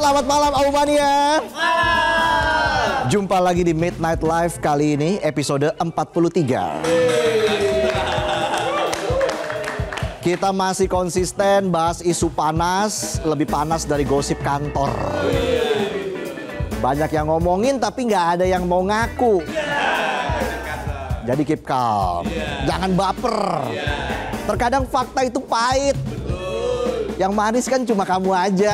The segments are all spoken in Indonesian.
Selamat malam Aumania. Jumpa lagi di Midnight Live kali ini episode 43. Kita masih konsisten bahas isu panas, lebih panas dari gosip kantor. Banyak yang ngomongin tapi nggak ada yang mau ngaku. Jadi keep calm, jangan baper. Terkadang fakta itu pahit. Yang manis kan cuma kamu aja.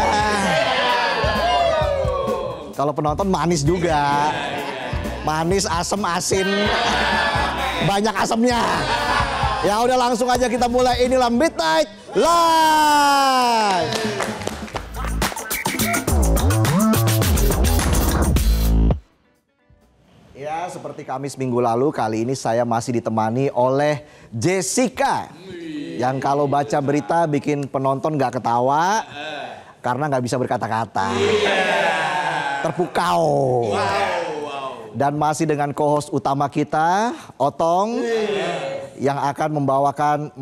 Kalau penonton manis juga. Manis, asem, asin. Banyak asemnya. Ya udah langsung aja kita mulai. Inilah Midnight Live. Ya, seperti Kamis minggu lalu, kali ini saya masih ditemani oleh Jessica. Yang kalau baca berita bikin penonton gak ketawa karena gak bisa berkata-kata. Terpukau. Dan masih dengan co-host utama kita, Otong, yang akan membawakan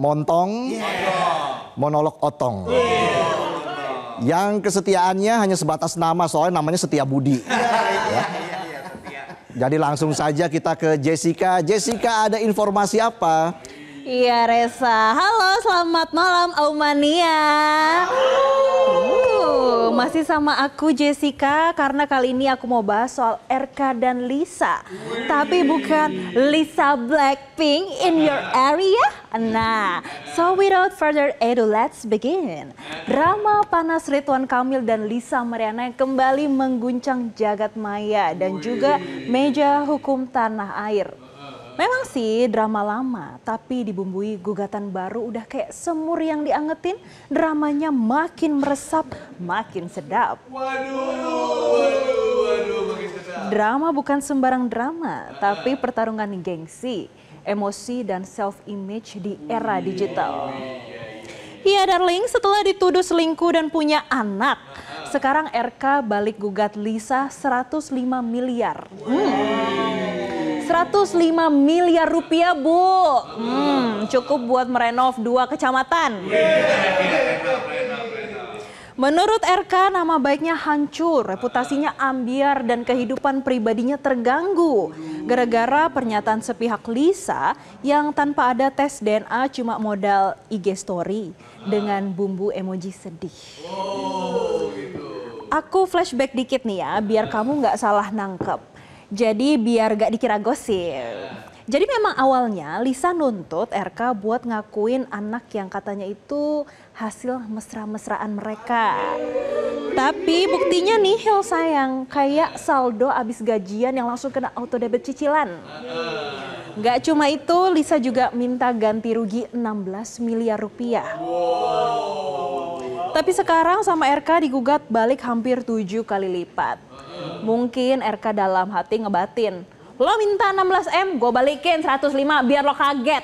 monolog Otong. Yang kesetiaannya hanya sebatas nama, soalnya namanya Setia Budi. Ya. Jadi langsung saja kita ke Jessica. Jessica, ada informasi apa? Iya Reza, halo selamat malam Aumania. Masih sama aku Jessica karena kali ini aku mau bahas soal Erka dan Lisa. Tapi bukan Lisa Blackpink in your area. Nah, so without further ado let's begin. Drama panas Ridwan Kamil dan Lisa Mariana yang kembali mengguncang jagat maya dan juga meja hukum tanah air. Memang sih drama lama, tapi dibumbui gugatan baru udah kayak semur yang diangetin. Dramanya makin meresap, makin sedap. Waduh, makin sedap. Drama bukan sembarang drama, tapi pertarungan gengsi, emosi, dan self-image di era digital. Iya darling, setelah dituduh selingkuh dan punya anak, sekarang RK balik gugat Lisa 105 miliar. 105 miliar rupiah bu, cukup buat merenov 2 kecamatan. Menurut RK nama baiknya hancur, reputasinya ambiar dan kehidupan pribadinya terganggu. Gara-gara pernyataan sepihak Lisa yang tanpa ada tes DNA cuma modal IG story dengan bumbu emoji sedih. Aku flashback dikit nih ya biar kamu nggak salah nangkep. Jadi biar gak dikira gosip. Jadi memang awalnya Lisa nuntut RK buat ngakuin anak yang katanya itu hasil mesra-mesraan mereka. Tapi buktinya nihil sayang. Kayak saldo abis gajian yang langsung kena auto debit cicilan. Gak cuma itu, Lisa juga minta ganti rugi 16 miliar rupiah. Tapi sekarang sama RK digugat balik hampir 7 kali lipat. Mungkin RK dalam hati ngebatin, lo minta 16 M, gue balikin 105 biar lo kaget.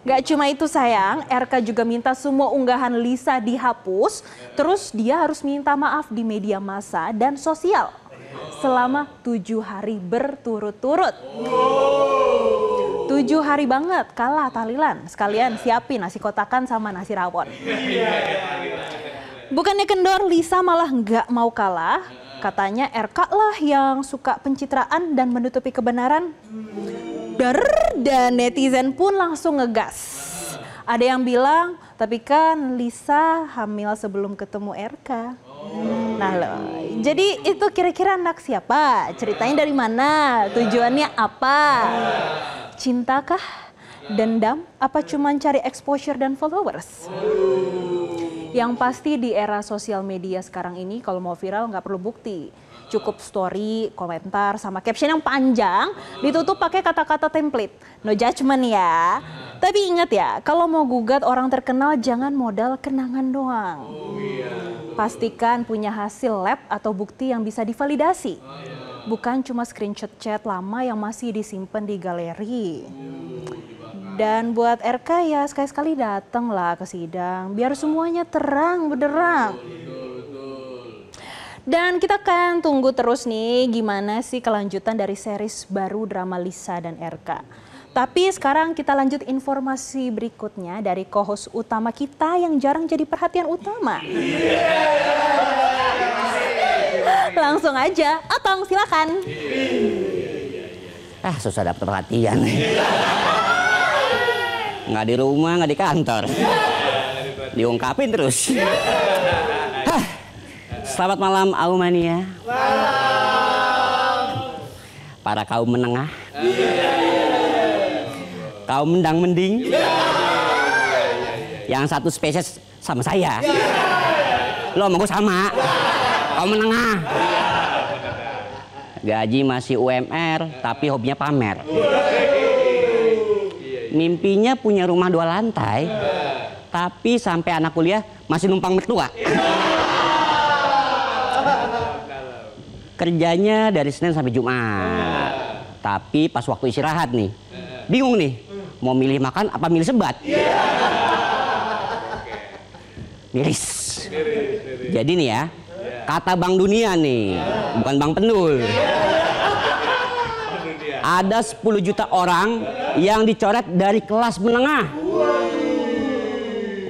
Gak cuma itu sayang, RK juga minta semua unggahan Lisa dihapus, terus dia harus minta maaf di media massa dan sosial selama 7 hari berturut-turut. 7 hari banget, kalah tahlilan, sekalian siapin nasi kotakan sama nasi rawon. Bukannya kendor, Lisa malah nggak mau kalah. Katanya RK lah yang suka pencitraan dan menutupi kebenaran. Dan netizen pun langsung ngegas. Ada yang bilang, tapi kan Lisa hamil sebelum ketemu RK. Nah loh, jadi itu kira-kira anak siapa? Ceritanya dari mana? Tujuannya apa? Cintakah? Dendam? Apa cuman cari exposure dan followers? Yang pasti di era sosial media sekarang ini kalau mau viral nggak perlu bukti. Cukup story, komentar, sama caption yang panjang ditutup pakai kata-kata template. No judgment ya. Tapi ingat ya, kalau mau gugat orang terkenal jangan modal kenangan doang. Pastikan punya hasil lab atau bukti yang bisa divalidasi. Bukan cuma screenshot chat lama yang masih disimpan di galeri. Dan buat RK ya sekali-sekali datang lah ke sidang biar semuanya terang benderang. Dan kita akan tunggu terus nih gimana sih kelanjutan dari series baru drama Lisa dan RK. Tapi sekarang kita lanjut informasi berikutnya dari co-host utama kita yang jarang jadi perhatian utama. Langsung aja, Otong silakan. Susah dapat perhatian. Nggak di rumah, nggak di kantor. Diungkapin terus. Selamat malam Aumania. Para kaum menengah. Kaum mendang-mending. Yang satu spesies sama saya. Lo sama gue sama. Kaum menengah. Gaji masih UMR, tapi hobinya pamer. Mimpinya punya rumah 2 lantai, tapi sampai anak kuliah masih numpang mertua. Kerjanya dari Senin sampai Jumat, tapi pas waktu istirahat nih, bingung nih, mau milih makan apa milih sebat? Miris. Jadi nih ya, kata Bank Dunia nih, bukan Bank Pendul. Ada 10 juta orang yang dicoret dari kelas menengah.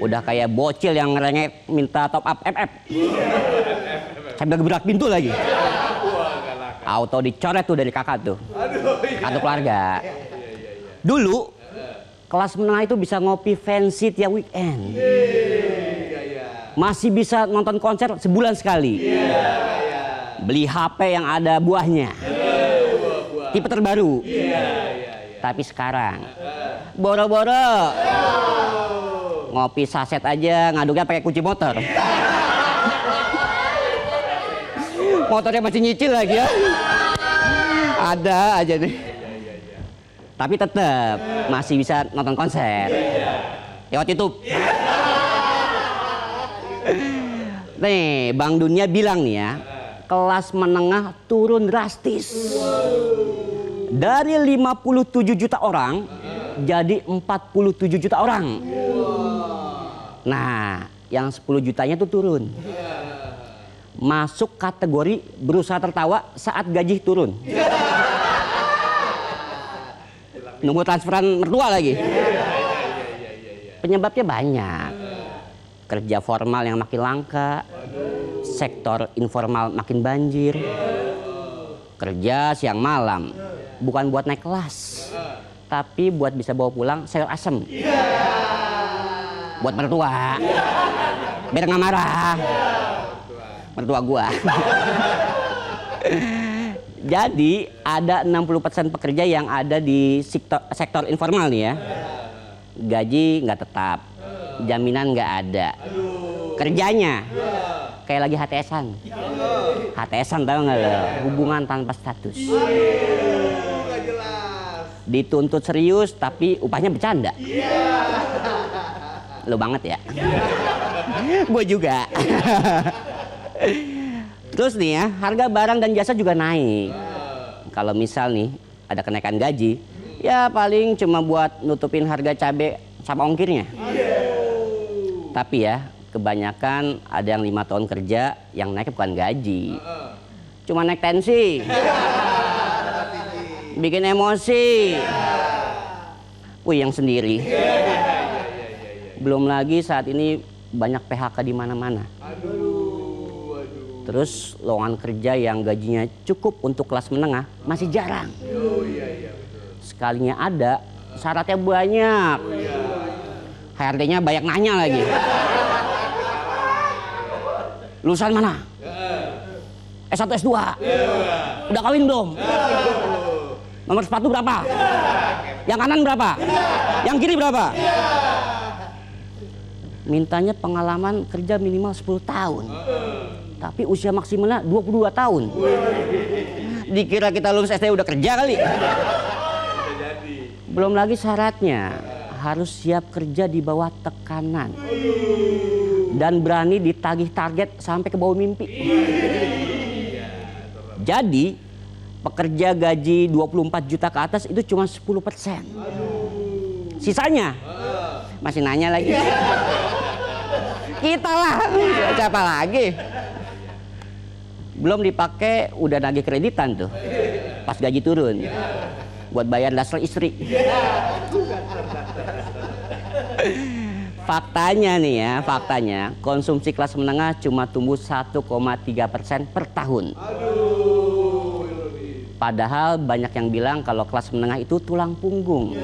Udah kayak bocil yang ngerengek minta top up FF. Sambil gebrak pintu lagi. Auto dicoret tuh dari kakak tuh. Kartu keluarga. Dulu kelas menengah itu bisa ngopi fancy tiap weekend. Masih bisa nonton konser sebulan sekali. Beli HP yang ada buahnya. Tipe terbaru. Tapi sekarang boro-boro ngopi saset aja ngaduknya pakai kunci motor. Motornya masih nyicil lagi ya. Ada aja nih. Tapi tetap masih bisa nonton konser lewat YouTube. Nih, Bank Dunia bilang nih ya, kelas menengah turun drastis. Dari 57 juta orang jadi 47 juta orang. Nah, yang 10 jutanya tuh turun. Masuk kategori berusaha tertawa saat gaji turun. Nunggu transferan mertua lagi. Penyebabnya banyak. Kerja formal yang makin langka, sektor informal makin banjir. Kerja siang malam, bukan buat naik kelas, tapi buat bisa bawa pulang sayur asem. Buat mertua, biar nggak marah. Mertua gua. Jadi ada 60% pekerja yang ada di sektor informal nih ya. Gaji nggak tetap, jaminan nggak ada. Kerjanya kayak lagi HTS-an. HTS-an tahu nggak lo? Hubungan tanpa status. Dituntut serius tapi upahnya bercanda. Lo banget ya. Gue juga. Terus nih ya, harga barang dan jasa juga naik. Kalau misal nih ada kenaikan gaji, ya paling cuma buat nutupin harga cabai sama ongkirnya. Tapi ya, kebanyakan ada yang 5 tahun kerja yang naik bukan gaji, cuma naik tensi, bikin emosi, yang sendiri. Belum lagi saat ini banyak PHK di mana-mana. Terus lowongan kerja yang gajinya cukup untuk kelas menengah masih jarang. Sekalinya ada, syaratnya banyak. HRD-nya banyak nanya lagi. Lulusan mana? S1, S2. Udah kawin belum? Nomor sepatu berapa? Yang kanan berapa? Yang kiri berapa? Mintanya pengalaman kerja minimal 10 tahun. Tapi usia maksimalnya 22 tahun. Dikira kita lulus SD udah kerja kali. Belum lagi syaratnya harus siap kerja di bawah tekanan. Dan berani ditagih target sampai ke bawah mimpi. Jadi pekerja gaji 24 juta ke atas itu cuma 10%. Sisanya masih nanya lagi. Kita lah, siapa lagi? Belum dipakai udah nagih kreditan tuh pas gaji turun. buat bayar dasar istri. Faktanya nih ya, faktanya konsumsi kelas menengah cuma tumbuh 1,3% per tahun. Padahal banyak yang bilang kalau kelas menengah itu tulang punggung.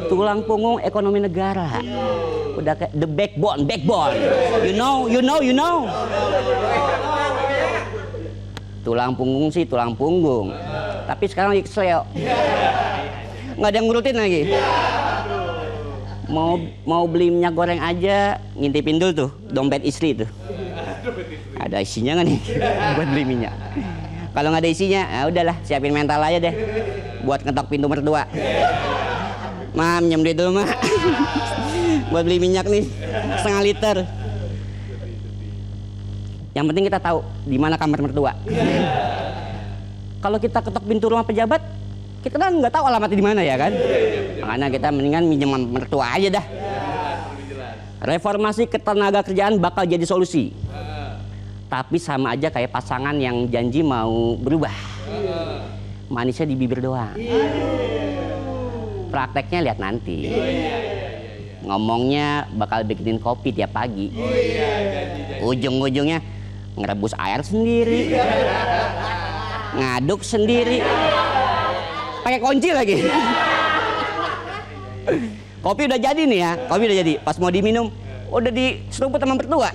Tulang punggung ekonomi negara. Udah kayak the backbone. You know. Tulang punggung sih tulang punggung. Tapi sekarang lagi kesleo. Nggak ada yang ngurutin lagi. Mau beli minyak goreng aja ngintipin dulu tuh dompet istri tuh. Ada isinya nggak nih buat beli minyak? Kalau nggak ada isinya, ya udahlah siapin mental aja deh buat ngetok pintu mertua. Ma, minjem duit dulu, Ma. Buat beli minyak nih setengah liter. Yang penting kita tahu di mana kamar mertua. Kalau kita ketok pintu rumah pejabat, kita kan nggak tahu alamatnya di mana ya kan? Makanya kita mendingan minjem mertua aja dah. Reformasi ketenaga kerjaan bakal jadi solusi. Tapi sama aja kayak pasangan yang janji mau berubah. Manisnya di bibir doang. Prakteknya lihat nanti. Ngomongnya bakal bikinin kopi tiap pagi. Ujung-ujungnya ngerebus air sendiri. Ngaduk sendiri. Pakai kunci lagi. Kopi udah jadi nih ya, kopi udah jadi. Pas mau diminum, udah diseruput sama mertua.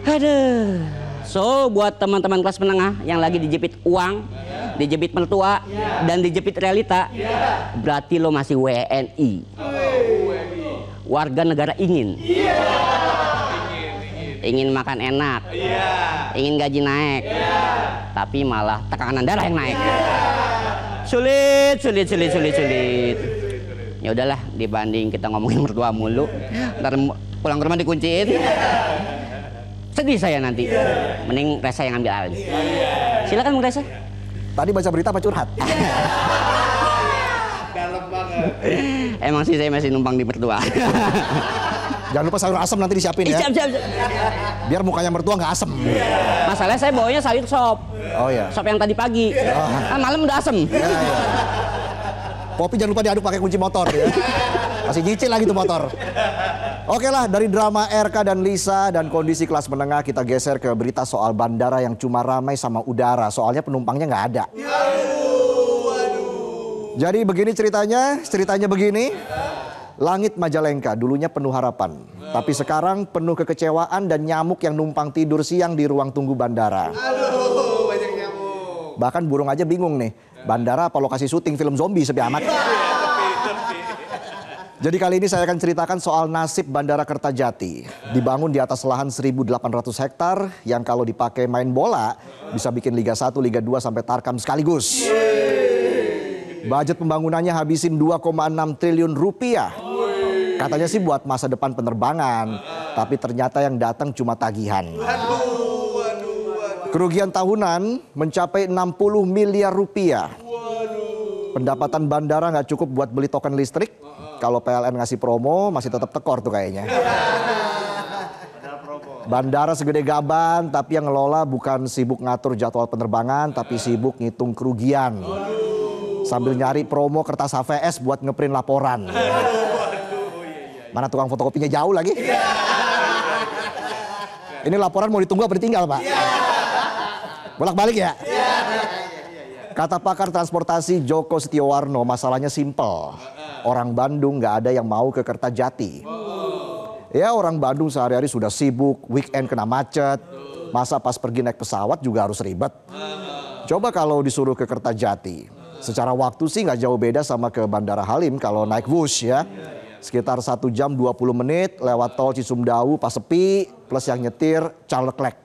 Aduh. So buat teman-teman kelas menengah yang lagi dijepit uang, dijepit mertua, dan dijepit realita, berarti lo masih WNI. Warga negara ingin. Ingin makan enak, ingin gaji naik, tapi malah tekanan darah yang naik. Sulit. Ya udahlah, dibanding kita ngomongin mertua mulu, ntar pulang ke rumah dikunciin. Sedih saya nanti. Mending Resa yang ambil alih. Silakan Bung Resa. Tadi baca berita apa curhat? Dalam banget. Emang sih saya masih numpang di mertua. Jangan lupa sayur asem nanti disiapin ya. Siap. Biar mukanya mertua nggak asem. Masalahnya saya bawanya sayur sop. Oh iya. Sop yang tadi pagi. Kan malam udah asem. Ya. Kopi jangan lupa diaduk pakai kunci motor ya. Masih nyicil lagi tuh motor. Oke lah, dari drama RK dan Lisa dan kondisi kelas menengah kita geser ke berita soal bandara yang cuma ramai sama udara. Soalnya penumpangnya nggak ada. Jadi begini ceritanya begini. Langit Majalengka dulunya penuh harapan. Tapi sekarang penuh kekecewaan dan nyamuk yang numpang tidur siang di ruang tunggu bandara. Aduh, banyak nyamuk. Bahkan burung aja bingung nih. Bandara apa lokasi syuting film zombie sepi amat. Jadi kali ini saya akan ceritakan soal nasib Bandara Kertajati. Dibangun di atas lahan 1.800 hektar yang kalau dipakai main bola bisa bikin Liga 1, Liga 2 sampai Tarkam sekaligus. Budget pembangunannya habisin 2,6 triliun rupiah. Katanya sih buat masa depan penerbangan, tapi ternyata yang datang cuma tagihan. Kerugian tahunan mencapai 60 miliar rupiah. Pendapatan bandara nggak cukup buat beli token listrik. Kalau PLN ngasih promo masih tetap tekor tuh kayaknya. Bandara segede gaban tapi yang ngelola bukan sibuk ngatur jadwal penerbangan tapi sibuk ngitung kerugian. Sambil nyari promo kertas HVS buat ngeprint laporan. Mana tukang fotokopinya jauh lagi. Ini laporan mau ditunggu apa ditinggal Pak? Bolak-balik ya? Kata pakar transportasi Joko Setiowarno, masalahnya simpel. Orang Bandung nggak ada yang mau ke Kertajati. Ya orang Bandung sehari-hari sudah sibuk, weekend kena macet. Masa pas pergi naik pesawat juga harus ribet. Coba kalau disuruh ke Kertajati. Secara waktu sih nggak jauh beda sama ke Bandara Halim kalau naik Wush ya. Sekitar 1 jam 20 menit lewat tol Cisumdawu pas sepi plus yang nyetir Charles Leclerc.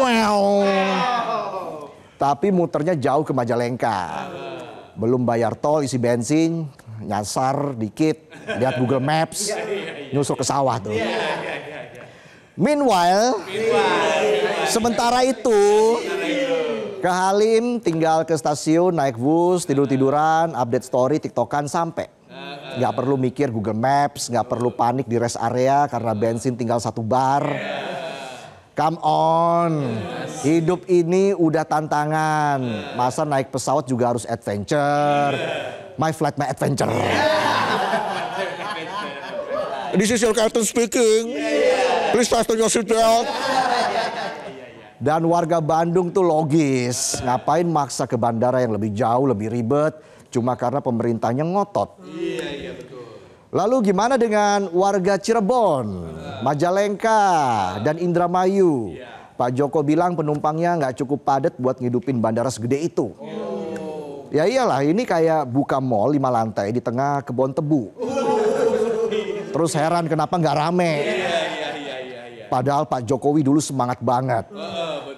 Wow. Tapi muternya jauh ke Majalengka. Belum bayar tol, isi bensin, nyasar dikit, lihat Google Maps, nyusul ke sawah tuh. Meanwhile, sementara itu ke Halim tinggal ke stasiun, naik bus, tidur-tiduran, update story, tiktokan sampai. Nggak perlu mikir Google Maps, nggak perlu panik di rest area karena bensin tinggal 1 bar. Come on. Hidup ini udah tantangan. Masa naik pesawat juga harus adventure. My flight, my adventure. This is your captain speaking. Please fasten your seatbelt. Dan warga Bandung tuh logis. Ngapain maksa ke bandara yang lebih jauh, lebih ribet. Cuma karena pemerintahnya ngotot. Iya, betul. Lalu gimana dengan warga Cirebon, Majalengka, dan Indramayu? Pak Joko bilang penumpangnya nggak cukup padat buat ngidupin bandara segede itu. Ya iyalah, ini kayak buka mall 5 lantai di tengah kebun tebu. Terus heran kenapa nggak rame. Padahal Pak Jokowi dulu semangat banget.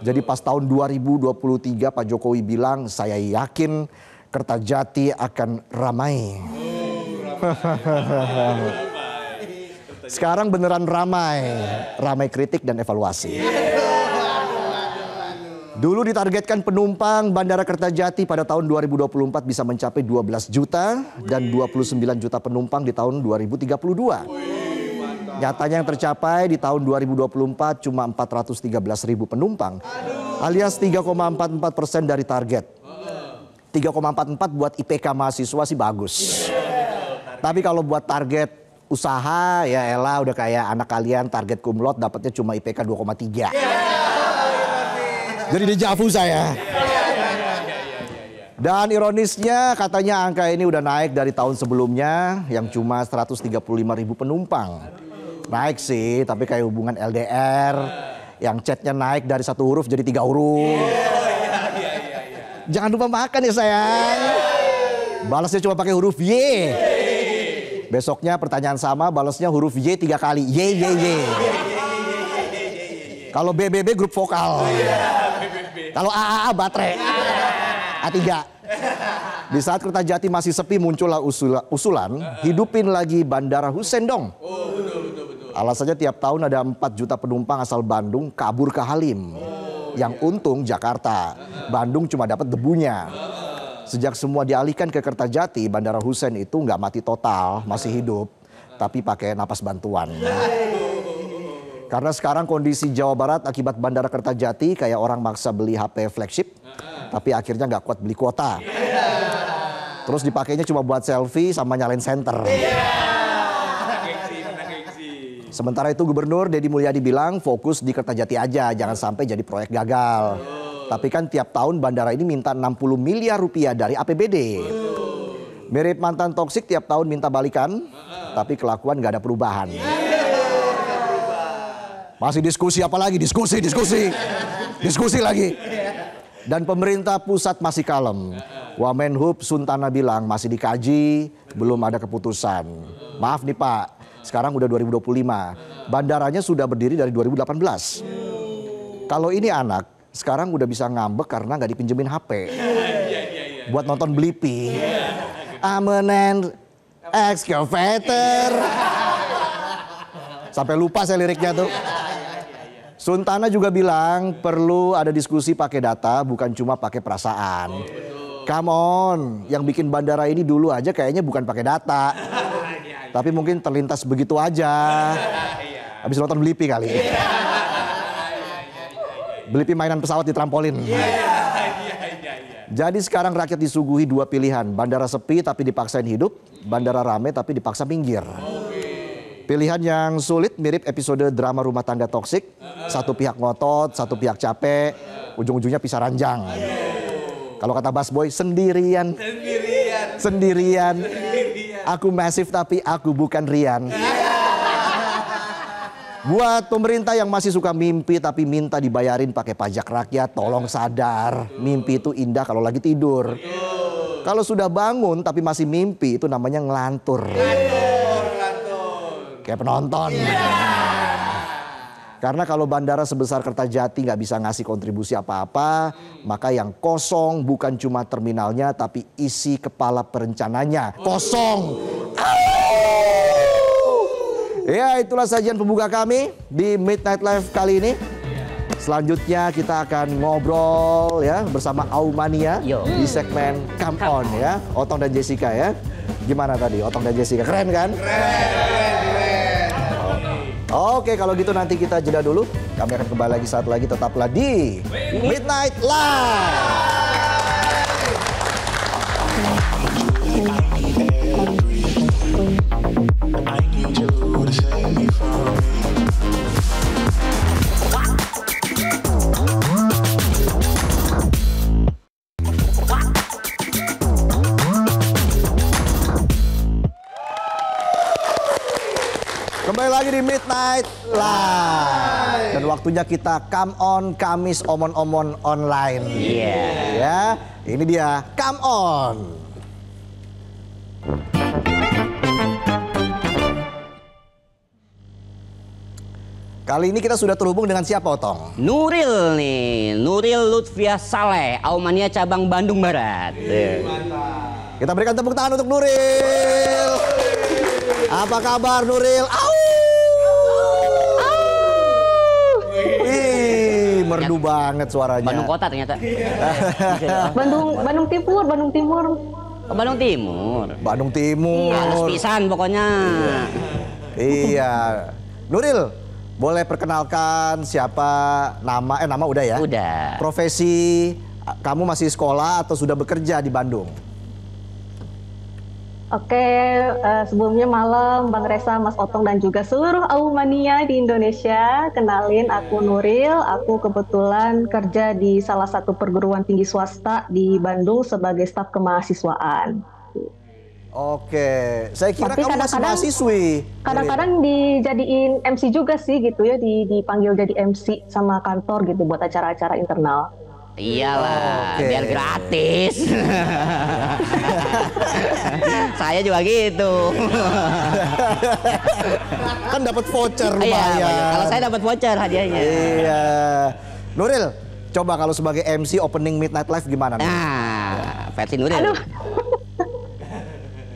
Jadi pas tahun 2023 Pak Jokowi bilang, saya yakin Kertajati akan ramai. Sekarang beneran ramai. Ramai kritik dan evaluasi. Dulu ditargetkan penumpang Bandara Kertajati pada tahun 2024 bisa mencapai 12 juta dan 29 juta penumpang di tahun 2032. Nyatanya yang tercapai di tahun 2024 cuma 413.000 penumpang, alias 3,44% dari target. 3,44 buat IPK mahasiswa sih bagus. Tapi kalau buat target usaha ya elah udah kayak anak kalian target cum laude dapatnya cuma IPK 2,3. Jadi dejavu saya. Dan ironisnya katanya angka ini udah naik dari tahun sebelumnya yang cuma 135.000 penumpang. Naik sih, tapi kayak hubungan LDR yang chatnya naik dari 1 huruf jadi 3 huruf. Jangan lupa makan ya sayang. Balasnya cuma pakai huruf Y. Besoknya pertanyaan sama, balasnya huruf Y 3 kali. Y. Kalau BBB grup vokal. Kalau AAA baterai. A3. Di saat Kertajati masih sepi muncullah usulan hidupin lagi Bandara Hussein Dong. Alasannya tiap tahun ada 4 juta penumpang asal Bandung kabur ke Halim. Yang untung Jakarta, Bandung cuma dapat debunya. Sejak semua dialihkan ke Kertajati, Bandara Hussein itu nggak mati total, masih hidup, tapi pakai napas bantuan. Karena sekarang kondisi Jawa Barat akibat Bandara Kertajati kayak orang maksa beli HP flagship, tapi akhirnya nggak kuat beli kuota. Terus dipakainya cuma buat selfie sama nyalain senter. Sementara itu Gubernur Deddy Mulyadi bilang fokus di Kertajati aja, jangan sampai jadi proyek gagal. Tapi kan tiap tahun bandara ini minta 60 miliar rupiah dari APBD. Mirip mantan toksik tiap tahun minta balikan, tapi kelakuan gak ada perubahan. Masih diskusi apa lagi? Diskusi lagi. Dan pemerintah pusat masih kalem. Wamenhub Suntana bilang masih dikaji, belum ada keputusan. Maaf nih Pak, sekarang udah 2025. Bandaranya sudah berdiri dari 2018. Kalau ini anak, sekarang udah bisa ngambek karena nggak dipinjemin HP. Buat nonton Blippi. I'm an excavator. Sampai lupa saya liriknya tuh. Suntana juga bilang perlu ada diskusi pakai data bukan cuma pakai perasaan. Come on, yang bikin bandara ini dulu aja kayaknya bukan pakai data. Tapi mungkin terlintas begitu aja. Habis nonton Blippi kali. Blippi mainan pesawat di trampolin. Jadi sekarang rakyat disuguhi 2 pilihan. Bandara sepi tapi dipaksain hidup. Bandara rame tapi dipaksa minggir. Pilihan yang sulit mirip episode drama rumah tangga toksik. Satu pihak ngotot, satu pihak capek. Ujung-ujungnya pisah ranjang. Kalau kata busboy, sendirian. Aku masif tapi aku bukan Rian. Buat pemerintah yang masih suka mimpi tapi minta dibayarin pakai pajak rakyat, tolong sadar. Mimpi itu indah kalau lagi tidur. Kalau sudah bangun tapi masih mimpi itu namanya ngelantur. Kayak penonton. Karena kalau bandara sebesar Kertajati nggak bisa ngasih kontribusi apa-apa, maka yang kosong bukan cuma terminalnya tapi isi kepala perencananya. Kosong. Ya itulah sajian pembuka kami di Midnight Live kali ini. Selanjutnya kita akan ngobrol ya bersama Aumania di segmen Come On ya. Otong dan Jessica ya. Gimana tadi Otong dan Jessica? Keren kan? Keren. Oke, kalau gitu nanti kita jeda dulu. Kami akan kembali lagi saat lagi, tetaplah di Midnight Live. Kembali lagi di Midnight Live. Dan waktunya kita come on Kamis omon-omon online. Iya. Ya, ini dia come on. Kali ini kita sudah terhubung dengan siapa, Otong? Nuril nih, Nuril Lutfia Saleh, Aumania cabang Bandung Barat. Kita berikan tepuk tangan untuk Nuril. Apa kabar Nuril? Wih, merdu banget suaranya. Bandung Kota ternyata. Bandung Timur. Oh, Bandung Timur. Bandung Timur. Halus pisan pokoknya. Iya. Nuril, boleh perkenalkan siapa nama udah ya? Udah. Profesi, kamu masih sekolah atau sudah bekerja di Bandung? Oke, sebelumnya malam Bang Resa, Mas Otong dan juga seluruh Aumania di Indonesia. Kenalin, aku Nuril. Aku kebetulan kerja di salah satu perguruan tinggi swasta di Bandung sebagai staf kemahasiswaan. Oke, saya kira Tapi kamu masih mahasiswi. Kadang-kadang dijadiin MC juga sih gitu ya, dipanggil jadi MC sama kantor gitu buat acara-acara internal. Iyalah, Oke. biar gratis. Saya juga gitu. Kan dapat voucher Iya, lumayan. kalau saya dapat voucher hadiahnya. Iya. Nuril, coba kalau sebagai MC opening Midnight Live gimana? Nuril? Nah, versi Nuril. Aduh,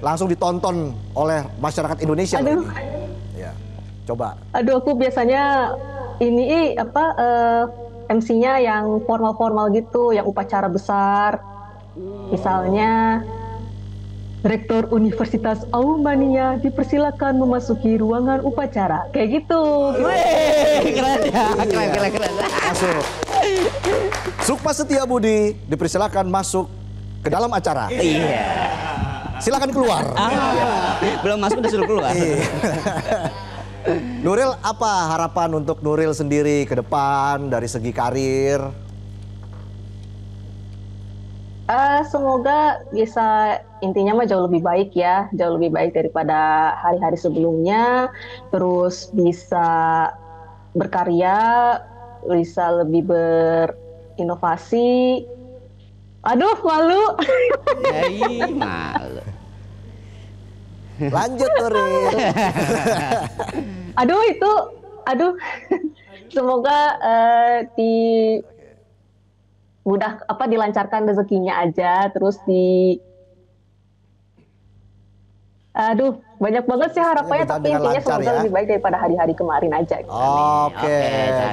Langsung ditonton oleh masyarakat Indonesia. Aduh. Ini. Ya, coba. aduh aku biasanya MC-nya yang formal-formal gitu, yang upacara besar. Misalnya, Rektor Universitas Aumania dipersilakan memasuki ruangan upacara. Kayak gitu. Wih, keren ya, keren. Masuk. Sukma Setiabudi dipersilakan masuk ke dalam acara. Iya. Silakan keluar. Belum masuk udah suruh keluar. Iya. Nuril, apa harapan untuk Nuril sendiri ke depan dari segi karir? Semoga bisa, intinya mah jauh lebih baik ya, jauh lebih baik daripada hari-hari sebelumnya. Terus bisa berkarya, bisa lebih berinovasi. Aduh, malu. Yai, malu. Lanjut Nuril. Aduh. Semoga dilancarkan rezekinya aja, terus aduh, banyak banget sih harapannya, tapi Dengan intinya lancar, semoga ya. lebih baik daripada hari-hari kemarin aja. Oke,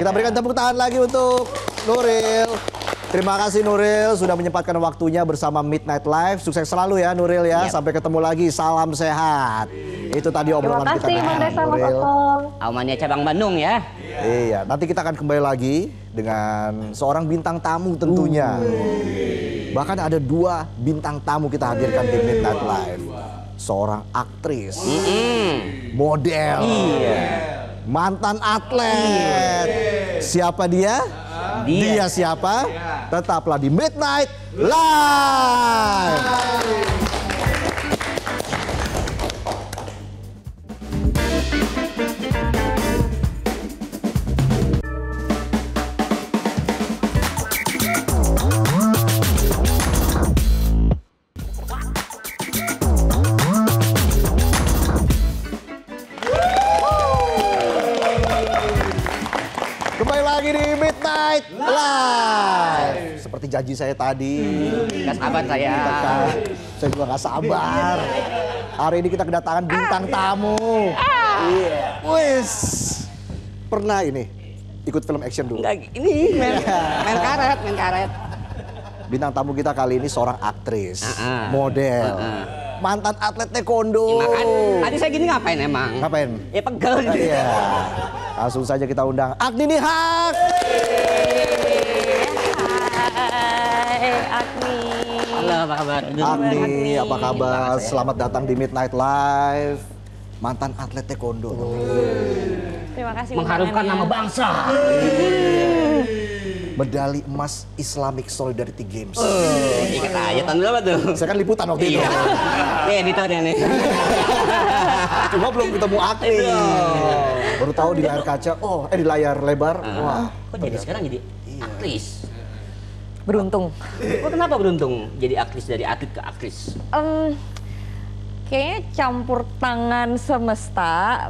kita berikan tepuk tangan lagi untuk Nuril. Terima kasih Nuril sudah menyempatkan waktunya bersama Midnight Live. Sukses selalu ya Nuril ya. Yep. Sampai ketemu lagi. Salam sehat. Itu tadi Terima obrolan kita kasih Bang dengan Desa, Mas Nuril. Otong. Aumania cabang Bandung ya. Iya, nanti kita akan kembali lagi dengan seorang bintang tamu tentunya. Bahkan ada 2 bintang tamu kita hadirkan di Midnight Live. Seorang aktris, model, mantan atlet. Siapa dia? Dia siapa? Tetaplah di Midnight Live. Kembali lagi di Midnight Live. Seperti janji saya tadi. Gak sabar saya. Saya juga gak sabar. Hari ini kita kedatangan bintang tamu. Iya. Wis. Pernah ini ikut film action dulu. Enggak, ini main karet. Bintang tamu kita kali ini seorang aktris, model. mantan atlet taekwondo. Ya, makan. Tadi saya gini ngapain emang? Ngapain? Ya pegel. Iya. Langsung saja kita undang Agni Nihak. Hai Agni. Halo, apa kabar? Agni, apa kabar? Selamat datang di Midnight Live. Mantan atlet taekwondo. Terima kasih. Mengharumkan nama undangannya. bangsa. Medali emas Islamic Solidarity Games. Ikat aja tahun berapa tuh? Saya kan liputan waktu itu. Iya. Nih editornya nih. Cuma belum ketemu Agni. Baru tahu di layar kaca, di layar lebar. Wah, Kok jadi sekarang jadi aktris? Beruntung. Kok kenapa beruntung jadi aktris dari atlet ke aktris? Kayaknya campur tangan semesta.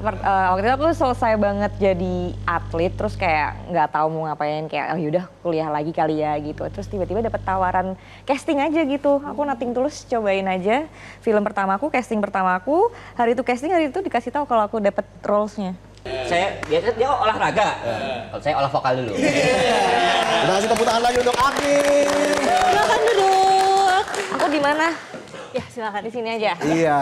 Waktu itu aku selesai banget jadi atlet, terus kayak nggak tahu mau ngapain, kayak oh yaudah kuliah lagi kali ya gitu. Terus tiba-tiba dapat tawaran casting aja gitu. Aku nothing tulus cobain aja. Film pertamaku, casting pertamaku. Hari itu casting, hari itu dikasih tahu kalau aku dapat roles-nya. Dia olahraga. Kalau saya olah vokal dulu. kita kasih tepuk tangan lagi untuk Agni. Silakan duduk. Aku di mana? Ya silakan di sini aja. Iya,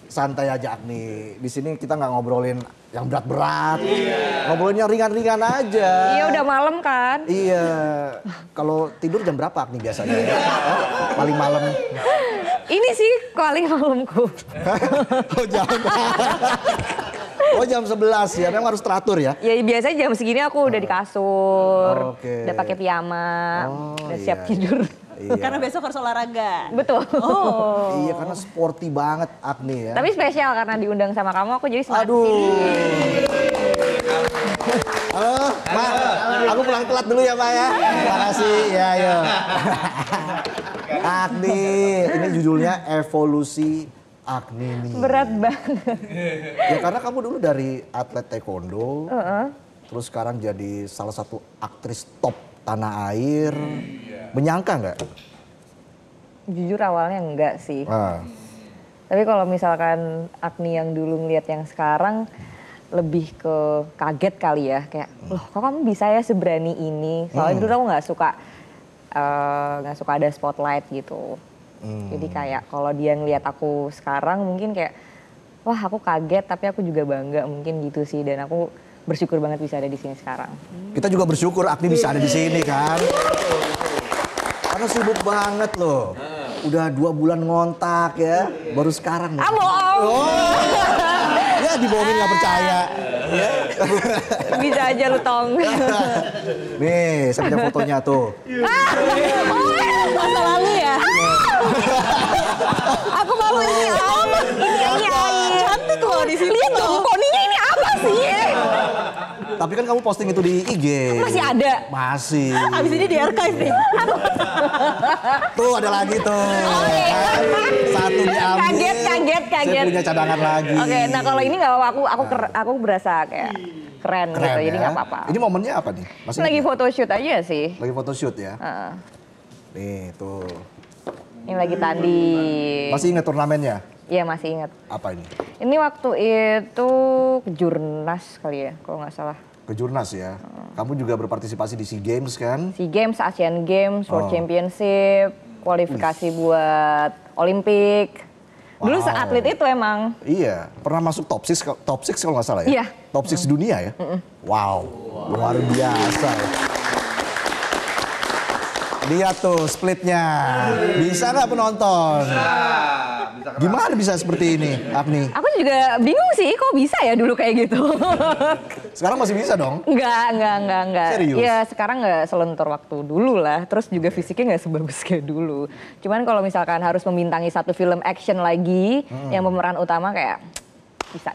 santai aja Agni. Di sini kita nggak ngobrolin yang berat-berat, ngobrolinnya ringan-ringan aja. Iya udah malam kan? Iya, kalau tidur jam berapa Agni biasanya? Paling malam. Ini sih paling malamku. Oh jam 11 ya, memang harus teratur ya? Ya biasanya jam segini aku udah di kasur, Oke. udah pakai piyama, udah siap iya. tidur. Iya. Karena besok harus olahraga. Betul. Iya, karena sporty banget Agni ya. Tapi spesial karena diundang sama kamu, aku jadi semangat Aduh. kesini. Halo, Ma. Aku pulang telat dulu ya, Ma ya. Makasih. Ya, yuk. Agni, ini judulnya Evolusi Agni nih. Berat banget. Ya karena kamu dulu dari atlet taekwondo, terus sekarang jadi salah satu aktris top tanah air. Menyangka nggak? Jujur awalnya enggak sih. Ah. Tapi kalau misalkan Agni yang dulu ngeliat yang sekarang, lebih ke kaget kali ya. Kayak, loh kok kamu bisa ya seberani ini? Soalnya dulu aku nggak suka ada spotlight gitu. Jadi kayak kalau dia ngeliat aku sekarang mungkin kayak, wah aku kaget tapi aku juga bangga mungkin gitu sih. Dan aku bersyukur banget bisa ada di sini sekarang. Kita juga bersyukur Agni bisa ada di sini kan. Karena sibuk banget loh. Udah 2 bulan ngontak ya, baru sekarang. Ah bohong! Oh, ya dibohongin nggak percaya. Ya. Bisa aja lu tong. Nih, saya punya fotonya tuh. Masa lalu ya? Aku malu ini apa? Ini air. Cantik loh di sini. Lihat dong, poninya ini apa sih? Tapi kan kamu posting itu di IG. Masih ada? Masih. Abis ini di archive nih. Tuh ada lagi tuh. Kan? Satu diambil. Kaget. Saya punya cadangan lagi. Oke, nah kalau ini nggak apa-apa, aku berasa kayak keren gitu, Keren jadi ya. nggak apa-apa. Ini momennya apa nih? Masih Lagi ingat ya? photoshoot aja sih. Lagi photoshoot ya. Heeh. Nih tuh. Ini lagi tanding. Masih ingat turnamennya? Iya masih ingat. Apa ini? Ini waktu itu Kejurnas kali ya, kalau nggak salah. Kejurnas ya. Kamu juga berpartisipasi di SEA Games kan? SEA Games, Asian Games, World Oh. Championship, kualifikasi buat Olimpik. Dulu Wow. seatlet itu emang. Iya, pernah masuk top 6 kalau nggak salah ya? Iya. Top 6 dunia ya? Wow, luar biasa. Lihat tuh splitnya, bisa nggak penonton? Gimana bisa seperti ini, Agni? Aku juga bingung sih, kok bisa ya dulu kayak gitu. Sekarang masih bisa dong? Enggak. Serius? Ya sekarang nggak selentur waktu dulu lah. Terus juga fisiknya nggak sebagus kayak dulu. Cuman kalau misalkan harus membintangi satu film action lagi, yang pemeran utama kayak bisa,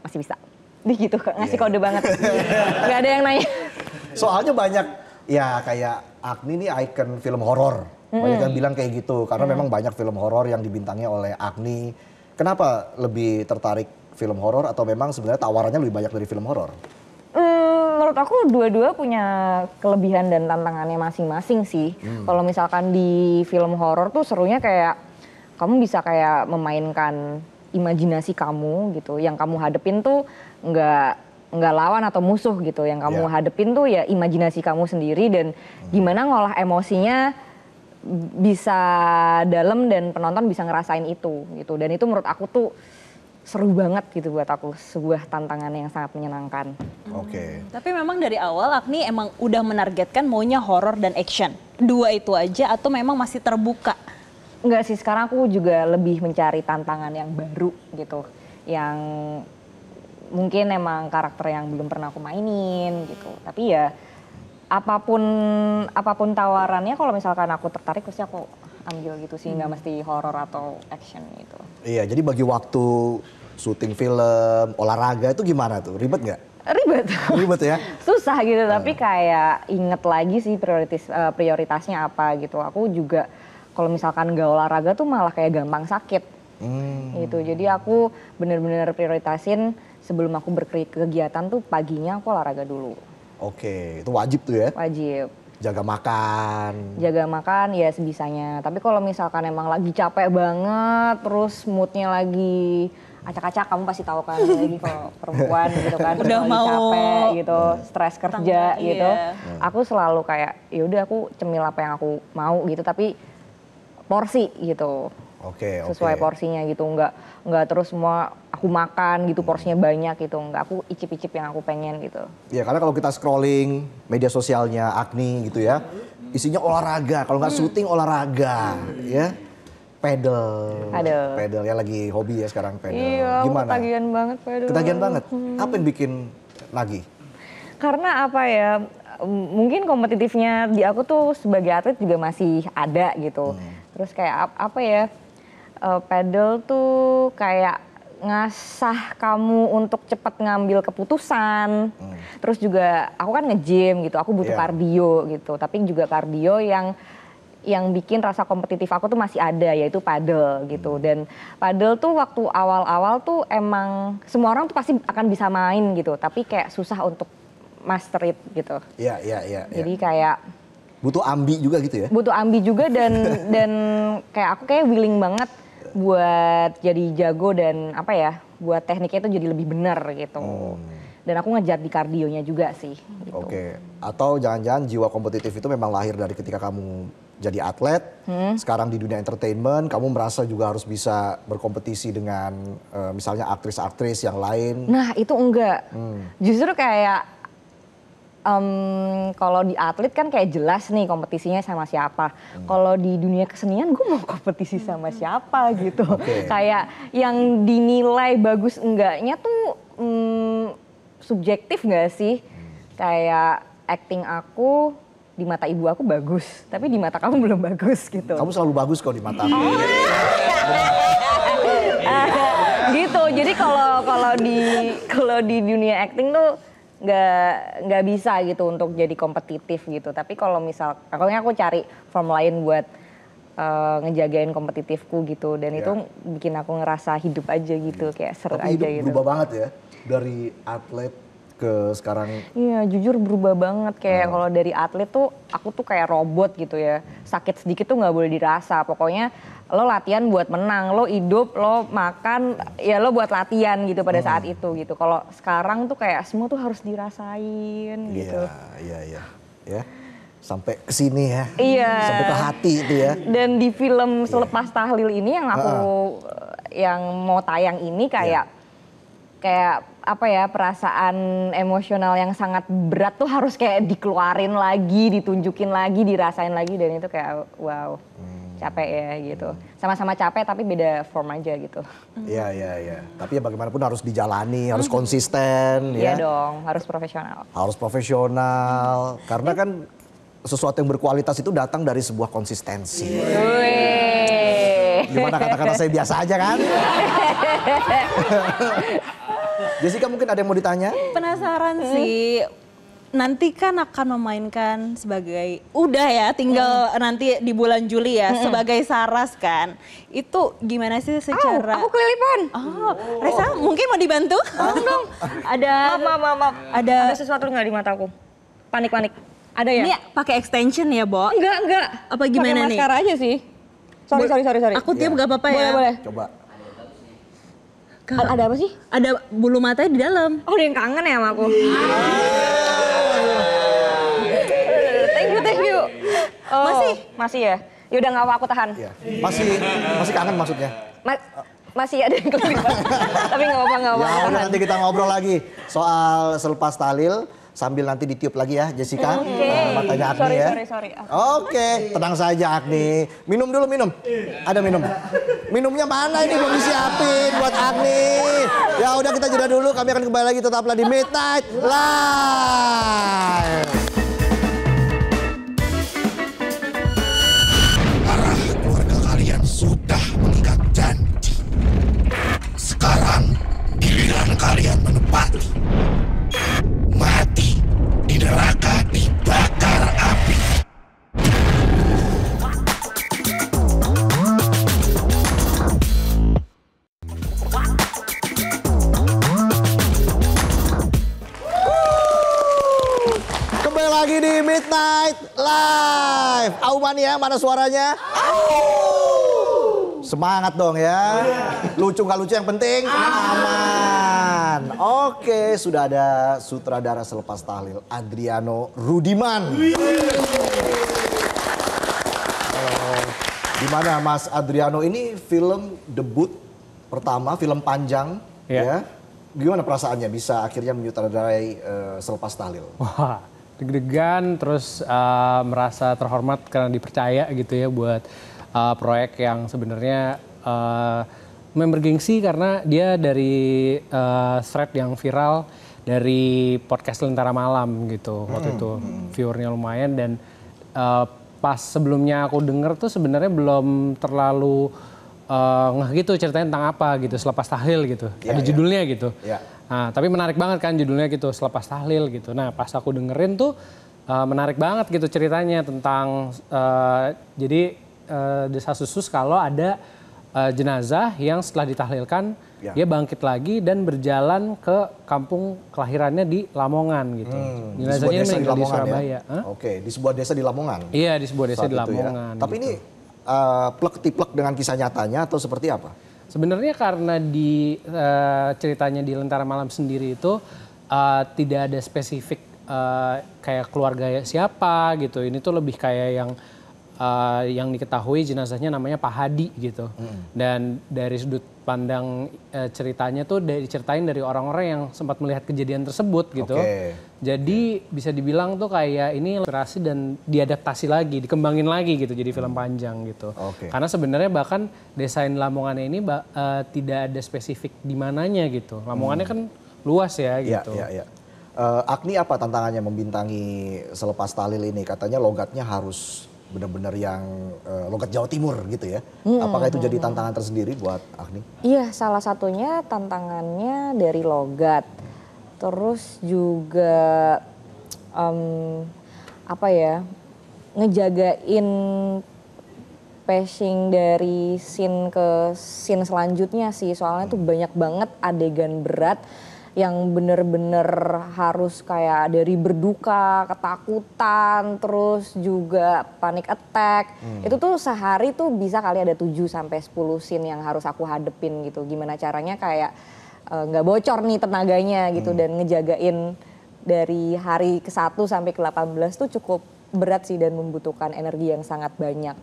masih bisa. Dih gitu, ngasih kode banget. Nggak ada yang nanya. Soalnya banyak, ya kayak Agni ini ikon film horor. Banyak yang bilang kayak gitu, karena memang banyak film horor yang dibintangi oleh Agni. Kenapa lebih tertarik film horor atau memang sebenarnya tawarannya lebih banyak dari film horor? Menurut aku dua-dua punya kelebihan dan tantangannya masing-masing sih. Kalau misalkan di film horor tuh serunya kayak kamu bisa kayak memainkan imajinasi kamu gitu. Yang kamu hadepin tuh nggak lawan atau musuh gitu. Yang kamu hadepin tuh ya imajinasi kamu sendiri dan gimana ngolah emosinya bisa dalam dan penonton bisa ngerasain itu gitu. Dan itu menurut aku tuh seru banget gitu buat aku, sebuah tantangan yang sangat menyenangkan. Oke. Tapi memang dari awal Agni emang udah menargetkan maunya horor dan action. Dua itu aja atau memang masih terbuka? Enggak sih, sekarang aku juga lebih mencari tantangan yang baru gitu. Yang mungkin emang karakter yang belum pernah aku mainin gitu. Tapi ya apapun tawarannya, kalau misalkan aku tertarik pasti aku ambil gitu sih, nggak mesti horor atau action gitu. Iya, jadi bagi waktu syuting film, olahraga itu gimana tuh? Ribet nggak? Ribet. Ribet ya? Susah gitu, tapi kayak inget lagi sih prioritasnya apa gitu. Aku juga kalau misalkan nggak olahraga tuh malah kayak gampang sakit. Gitu. Jadi aku bener-bener prioritasin sebelum aku berkegiatan tuh paginya aku olahraga dulu. Oke, itu wajib tuh ya? Wajib. Jaga makan. Jaga makan ya sebisanya. Tapi kalau misalkan emang lagi capek banget, terus moodnya lagi acak-acak, kamu pasti tahu kan lagi kalau perempuan gitu kan, udah lagi mau capek gitu, stres kerja gitu. Iya. Aku selalu kayak ya udah aku cemil apa yang aku mau gitu, tapi porsi gitu. Oke. Sesuai porsinya gitu, nggak terus semua aku makan gitu porsinya banyak gitu, nggak, aku icip-icip yang aku pengen gitu. Ya karena kalau kita scrolling media sosialnya Agni gitu ya, isinya olahraga, kalau nggak syuting olahraga ya. Pedal ya, lagi hobi ya sekarang pedal. Iya, gimana? Ketagihan banget pedal. Ketagihan banget? Apa yang bikin lagi? Karena apa ya, mungkin kompetitifnya di aku tuh sebagai atlet juga masih ada gitu. Terus kayak apa ya, pedal tuh kayak ngasah kamu untuk cepat ngambil keputusan. Terus juga aku kan nge-gym gitu, aku butuh kardio gitu. Tapi juga kardio yang bikin rasa kompetitif aku tuh masih ada, yaitu padel gitu. Dan padel tuh waktu awal-awal tuh emang semua orang tuh pasti akan bisa main gitu, tapi kayak susah untuk master it gitu. Iya. Jadi kayak butuh ambi juga gitu ya? Butuh ambi juga dan kayak aku kayak willing banget buat jadi jago dan apa ya, buat tekniknya itu jadi lebih benar gitu. Dan aku ngejar di kardionya juga sih. Gitu. Oke, atau jangan-jangan jiwa kompetitif itu memang lahir dari ketika kamu jadi atlet, sekarang di dunia entertainment, kamu merasa juga harus bisa berkompetisi dengan misalnya aktris-aktris yang lain. Nah itu enggak, justru kayak kalau di atlet kan kayak jelas nih kompetisinya sama siapa. Kalau di dunia kesenian gue mau kompetisi sama siapa gitu. Kayak yang dinilai bagus enggaknya tuh subjektif nggak sih? Kayak acting aku di mata ibu aku bagus, tapi di mata kamu belum bagus gitu. Kamu selalu bagus kok di mata aku. Gitu. Jadi kalau di dunia acting tuh nggak bisa gitu untuk jadi kompetitif gitu. Tapi kalau misal, aku cari form lain buat ngejagain kompetitifku gitu. Dan itu bikin aku ngerasa hidup aja gitu, kayak seru tapi aja hidup gitu. berubah banget ya, dari atlet ke sekarang. Iya jujur berubah banget, kayak kalau dari atlet tuh aku tuh kayak robot gitu ya. Sakit sedikit tuh nggak boleh dirasa, pokoknya lo latihan buat menang, lo hidup, lo makan, ya lo buat latihan gitu pada saat itu gitu. Kalau sekarang tuh kayak semua tuh harus dirasain gitu. Iya. Ya, sampai ke sini ya. Iya. Sampai ke hati itu ya. Dan di film Selepas Tahlil ini yang aku yang mau tayang ini kayak apa ya, perasaan emosional yang sangat berat tuh harus kayak dikeluarin lagi, ditunjukin lagi, dirasain lagi, dan itu kayak wow. Capek ya gitu. Sama-sama capek tapi beda form aja gitu. Iya. Tapi ya bagaimanapun harus dijalani, harus konsisten Iya ya. dong, harus profesional. Harus profesional. Karena kan sesuatu yang berkualitas itu datang dari sebuah konsistensi. Gimana kata-kata saya biasa aja kan? Jessica mungkin ada yang mau ditanya? Penasaran sih. Nanti kan akan memainkan sebagai, udah ya tinggal nanti di bulan Juli ya, sebagai Saras kan. Itu gimana sih secara... Aku kelilipan. Oh, Reza mungkin mau dibantu? Dong. Maaf. Ada sesuatu nggak di mataku? Panik. Ada ya? Ini pakai extension ya, Bo? Enggak. Apa gimana nih? Pakai maskara aja sih. Sorry. Aku tiup gak apa-apa ya? Boleh. Coba. Ada apa sih? Ada bulu matanya di dalam. Oh, ada yang kangen ya sama aku. Thank you. Oh, masih ya? Yaudah nggak apa aku tahan. Iya. Masih kangen maksudnya. Masih ada yang kelibat. Tapi nggak apa-apa, nggak Ya apa-apa. udah nanti kita ngobrol lagi soal selepas tahlil sambil nanti ditiup lagi ya Jessica. Matanya Agni ya. Sorry. Oke, tenang saja Agni. Minum dulu minum. Ada minum. Minumnya mana ini belum disiapin buat Agni. Ya udah kita jeda dulu, kami akan kembali lagi tetaplah di Midnight Live. Para keluarga kalian sudah mengikat janji. Sekarang giliran kalian menepati. Mati di neraka dibakar api. Kembali lagi di Midnight Live. Aumania, mana suaranya? Semangat dong ya. Lucu nggak lucu yang penting aman. Oke, sudah ada sutradara selepas tahlil Adriano Rudiman. Gimana Mas Adriano, ini film debut pertama, film panjang ya. Gimana perasaannya bisa akhirnya menyutradarai selepas tahlil? Wah, deg-degan terus merasa terhormat karena dipercaya gitu ya buat proyek yang sebenarnya bergengsi karena dia dari thread yang viral dari podcast Lentera Malam gitu. Waktu itu viewernya lumayan dan pas sebelumnya aku denger tuh sebenarnya belum terlalu ngeh gitu ceritanya tentang apa gitu selepas tahlil gitu. Ada judulnya gitu. Nah, tapi menarik banget kan judulnya gitu selepas tahlil gitu. Nah, pas aku dengerin tuh menarik banget gitu ceritanya tentang jadi desas-desus kalau ada jenazah yang setelah ditahlilkan dia bangkit lagi dan berjalan ke kampung kelahirannya di Lamongan gitu. Jenazahnya di meninggal di Lamongan Surabaya. ya? Oke, di sebuah desa di Lamongan. Iya, di sebuah desa Saat di itu Lamongan. Ya. Tapi gitu. ini plek-tiplek dengan kisah nyatanya atau seperti apa? Sebenarnya karena di ceritanya di Lentera Malam sendiri itu tidak ada spesifik kayak keluarga siapa gitu. Ini tuh lebih kayak yang diketahui jenazahnya namanya Pak Hadi gitu. Dan dari sudut pandang ceritanya tuh diceritain dari orang-orang yang sempat melihat kejadian tersebut gitu. Jadi bisa dibilang tuh kayak ini inspirasi dan diadaptasi lagi, dikembangin lagi gitu jadi film panjang gitu. Karena sebenarnya bahkan desain Lamongannya ini tidak ada spesifik di mananya gitu. Lamongannya kan luas ya gitu. Agni apa tantangannya membintangi selepas tahlil ini? Katanya logatnya harus benar-benar yang logat Jawa Timur gitu ya. Apakah itu jadi tantangan tersendiri buat Agni? Iya, salah satunya tantangannya dari logat. Terus juga apa ya, ngejagain pacing dari scene ke scene selanjutnya sih. Soalnya tuh banyak banget adegan berat yang bener-bener harus kayak dari berduka, ketakutan, terus juga panic attack. Itu tuh sehari tuh bisa kali ada 7 sampai 10 scene yang harus aku hadepin gitu. Gimana caranya kayak nggak bocor nih tenaganya gitu dan ngejagain dari hari ke-1 sampai ke-18 tuh cukup berat sih dan membutuhkan energi yang sangat banyak.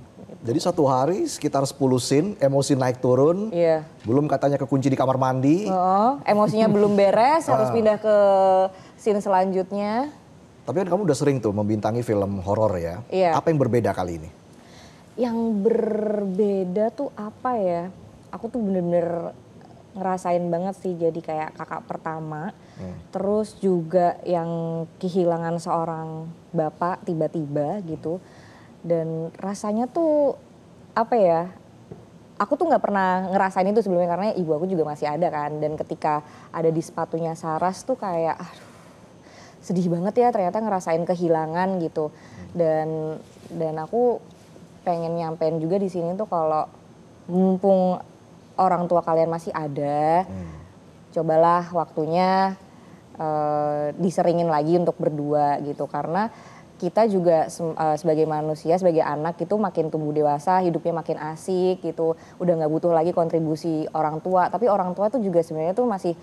Jadi satu hari sekitar 10 scene, emosi naik turun. Iya. Belum katanya kekunci di kamar mandi. Emosinya belum beres, harus pindah ke scene selanjutnya. Tapi kan kamu udah sering tuh membintangi film horor ya. Iya. Apa yang berbeda kali ini? Yang berbeda tuh apa ya? Aku tuh bener-bener ngerasain banget sih jadi kayak kakak pertama. Terus juga yang kehilangan seorang bapak tiba-tiba gitu. Dan rasanya tuh apa ya, aku tuh nggak pernah ngerasain itu sebelumnya karena ibu aku juga masih ada kan. Dan ketika ada di sepatunya Saras tuh kayak aduh sedih banget ya ternyata ngerasain kehilangan gitu. Dan aku pengen nyampein juga di sini tuh kalau mumpung orang tua kalian masih ada, cobalah waktunya diseringin lagi untuk berdua gitu. Karena kita juga sebagai manusia, sebagai anak itu makin tumbuh dewasa, hidupnya makin asik gitu. Udah gak butuh lagi kontribusi orang tua. Tapi orang tua tuh juga sebenarnya tuh masih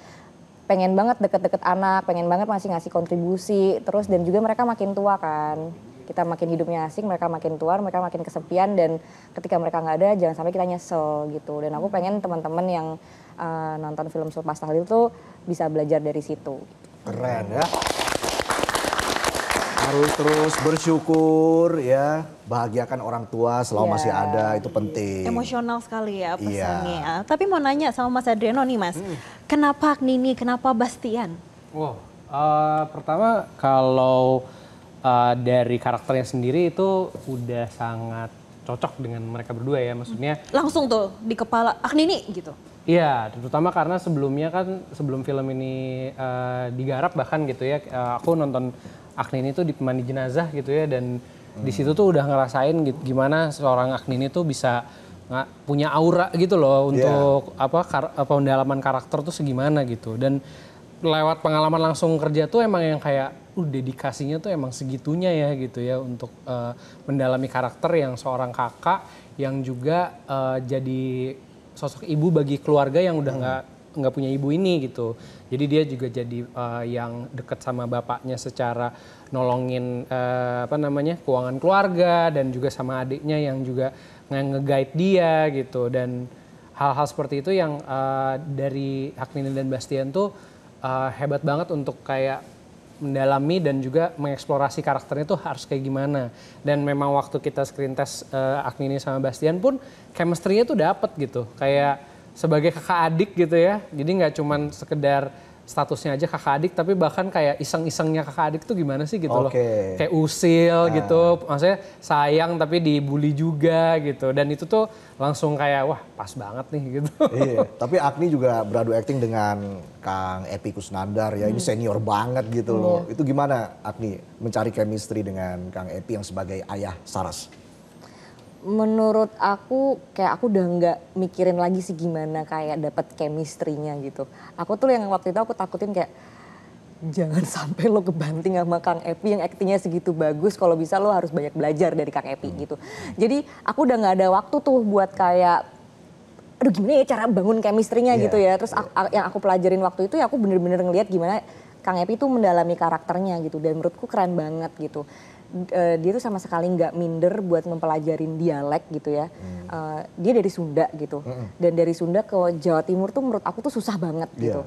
pengen banget deket-deket anak, pengen banget masih ngasih kontribusi. Terus dan juga mereka makin tua kan. Kita makin hidupnya asik, mereka makin tua, mereka makin kesepian, dan ketika mereka nggak ada jangan sampai kita nyesel gitu. Dan aku pengen teman-teman yang nonton film Selepas Tahlil tuh bisa belajar dari situ. Keren ya. Harus terus bersyukur ya, bahagiakan orang tua selama masih ada, itu penting. Emosional sekali ya pesannya. Tapi mau nanya sama Mas Adriano nih Mas, kenapa Nini, kenapa Bastian? Wow, pertama kalau dari karakternya sendiri itu udah sangat cocok dengan mereka berdua ya, maksudnya. Langsung tuh di kepala, Nini gitu? Iya, terutama karena sebelumnya kan, sebelum film ini digarap bahkan gitu ya, aku nonton Aknini tuh di Pemandi Jenazah gitu ya, dan di situ tuh udah ngerasain gimana seorang Aknini tuh bisa punya aura gitu loh untuk pendalaman karakter tuh segimana gitu. Dan lewat pengalaman langsung kerja tuh emang yang kayak dedikasinya tuh emang segitunya ya gitu ya untuk mendalami karakter yang seorang kakak yang juga jadi sosok ibu bagi keluarga yang udah nggak punya ibu ini gitu. Jadi dia juga jadi yang dekat sama bapaknya secara nolongin keuangan keluarga, dan juga sama adiknya yang juga nge-guide dia gitu. Dan hal-hal seperti itu yang dari Aknini dan Bastian tuh hebat banget untuk kayak mendalami dan juga mengeksplorasi karakternya tuh harus kayak gimana. Dan memang waktu kita screen test Aknini sama Bastian pun chemistry-nya tuh dapet gitu. Kayak sebagai kakak adik gitu ya. Jadi nggak cuman sekedar statusnya aja kakak adik, tapi bahkan kayak iseng-isengnya kakak adik tuh gimana sih gitu loh. Kayak usil gitu, maksudnya sayang tapi dibully juga gitu. Dan itu tuh langsung kayak wah pas banget nih gitu. Iya, tapi Agni juga beradu acting dengan Kang Epy Kusnandar ya, ini senior banget gitu loh. Itu gimana Agni mencari chemistry dengan Kang Epy yang sebagai ayah Saras? Menurut aku kayak aku udah nggak mikirin lagi sih gimana kayak dapat chemistry-nya gitu. Aku tuh yang waktu itu aku takutin kayak jangan sampai lo kebanting sama Kang Epy yang aktingnya segitu bagus, kalau bisa lo harus banyak belajar dari Kang Epy gitu. Jadi aku udah nggak ada waktu tuh buat kayak aduh gimana ya cara bangun chemistry-nya gitu ya. Terus yang aku pelajarin waktu itu ya aku bener-bener ngeliat gimana Kang Epy tuh mendalami karakternya gitu, dan menurutku keren banget gitu. Dia tuh sama sekali nggak minder buat mempelajarin dialek gitu ya. Dia dari Sunda gitu, dan dari Sunda ke Jawa Timur tuh menurut aku tuh susah banget gitu.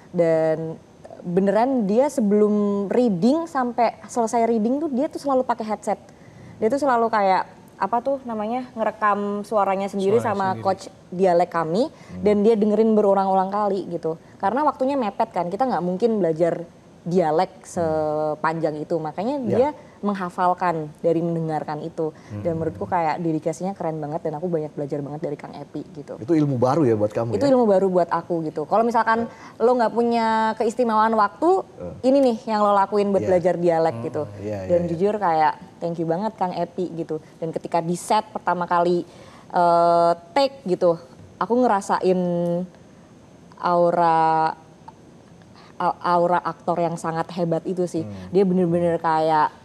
Dan beneran dia sebelum reading sampai selesai reading tuh dia tuh selalu pakai headset. Dia tuh selalu kayak apa tuh namanya ngerekam suaranya sendiri sama coach dialek kami, dan dia dengerin berulang-ulang kali gitu. Karena waktunya mepet kan, kita nggak mungkin belajar dialek sepanjang itu, makanya dia menghafalkan dari mendengarkan itu. Dan menurutku kayak dedikasinya keren banget, dan aku banyak belajar banget dari Kang Epy gitu. Itu ilmu baru ya buat kamu? Itu ilmu baru buat aku gitu. Kalau misalkan lo nggak punya keistimewaan waktu, ini nih yang lo lakuin buat belajar dialek gitu. Dan jujur kayak thank you banget Kang Epy gitu. Dan ketika di set pertama kali take gitu, aku ngerasain aura aktor yang sangat hebat itu sih. Dia bener-bener kayak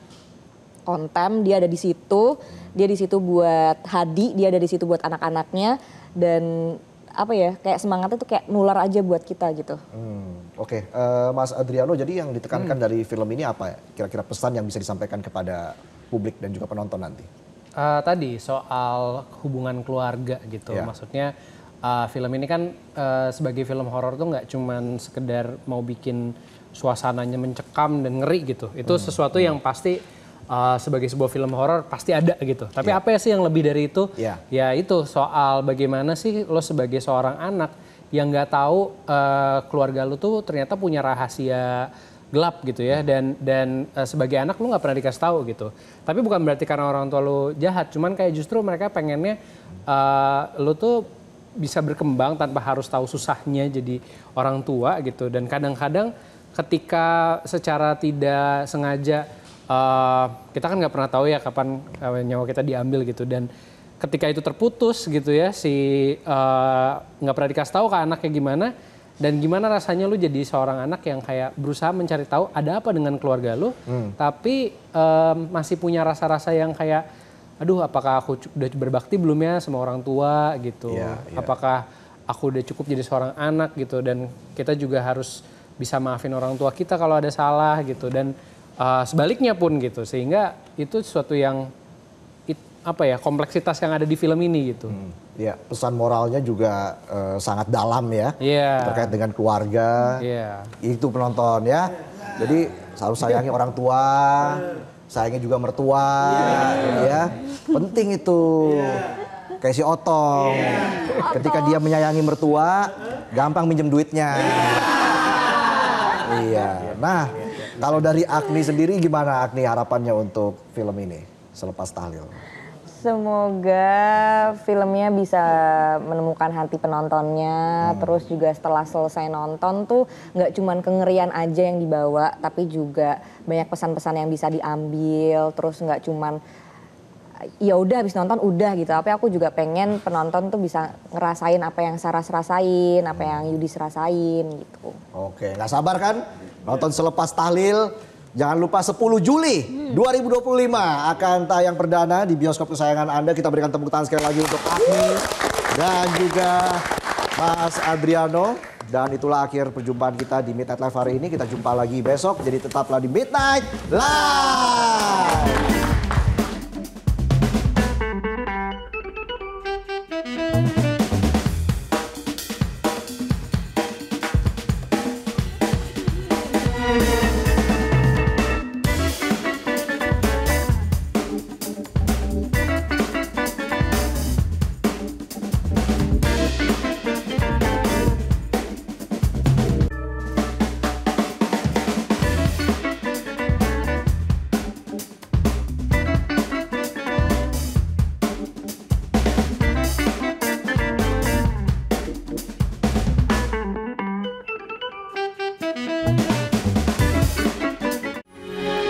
konten, dia ada di situ, dia di situ buat Hadi, dia ada di situ buat anak-anaknya, dan apa ya kayak semangatnya tuh kayak nular aja buat kita gitu. Oke, Mas Adriano, jadi yang ditekankan dari film ini apa ya? Kira-kira pesan yang bisa disampaikan kepada publik dan juga penonton nanti? Tadi soal hubungan keluarga gitu, maksudnya film ini kan sebagai film horor tuh nggak cuman sekedar mau bikin suasananya mencekam dan ngeri gitu. Itu sesuatu yang pasti sebagai sebuah film horor pasti ada gitu. Tapi apa sih yang lebih dari itu? Ya itu soal bagaimana sih lo sebagai seorang anak yang nggak tahu keluarga lo tuh ternyata punya rahasia gelap gitu ya. Dan sebagai anak lo nggak pernah dikasih tahu gitu. Tapi bukan berarti karena orang tua lo jahat. Cuman kayak justru mereka pengennya lo tuh bisa berkembang tanpa harus tahu susahnya jadi orang tua gitu. Dan kadang-kadang ketika secara tidak sengaja kita kan nggak pernah tahu ya kapan nyawa kita diambil gitu, dan ketika itu terputus gitu ya nggak pernah dikasih tahu ke anaknya gimana, dan gimana rasanya lu jadi seorang anak yang kayak berusaha mencari tahu ada apa dengan keluarga lu, tapi masih punya rasa-rasa yang kayak aduh apakah aku udah berbakti belum ya sama orang tua gitu, apakah aku udah cukup jadi seorang anak gitu, dan kita juga harus bisa maafin orang tua kita kalau ada salah gitu. Dan sebaliknya pun gitu, sehingga itu sesuatu yang kompleksitas yang ada di film ini gitu. Ya, pesan moralnya juga sangat dalam ya, terkait dengan keluarga. Itu penonton ya. Jadi harus sayangi orang tua, sayangi juga mertua, ya. Penting itu. Kayak si Otong, ketika dia menyayangi mertua, gampang minjem duitnya. Iya. Nah, kalau dari Agni sendiri gimana Agni harapannya untuk film ini Selepas Tahlil? Semoga filmnya bisa menemukan hati penontonnya, terus juga setelah selesai nonton tuh nggak cuman kengerian aja yang dibawa, tapi juga banyak pesan-pesan yang bisa diambil, terus nggak cuman ya udah habis nonton udah gitu, tapi aku juga pengen penonton tuh bisa ngerasain apa yang Saras rasain, apa yang Yudis rasain gitu. Oke, nggak sabar kan nonton Selepas Tahlil? Jangan lupa 10 Juli 2025 akan tayang perdana di bioskop kesayangan Anda. Kita berikan tepuk tangan sekali lagi untuk Agni dan juga Mas Adriano. Dan itulah akhir perjumpaan kita di Midnight Live hari ini. Kita jumpa lagi besok, jadi tetaplah di Midnight Live.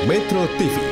Metro TV,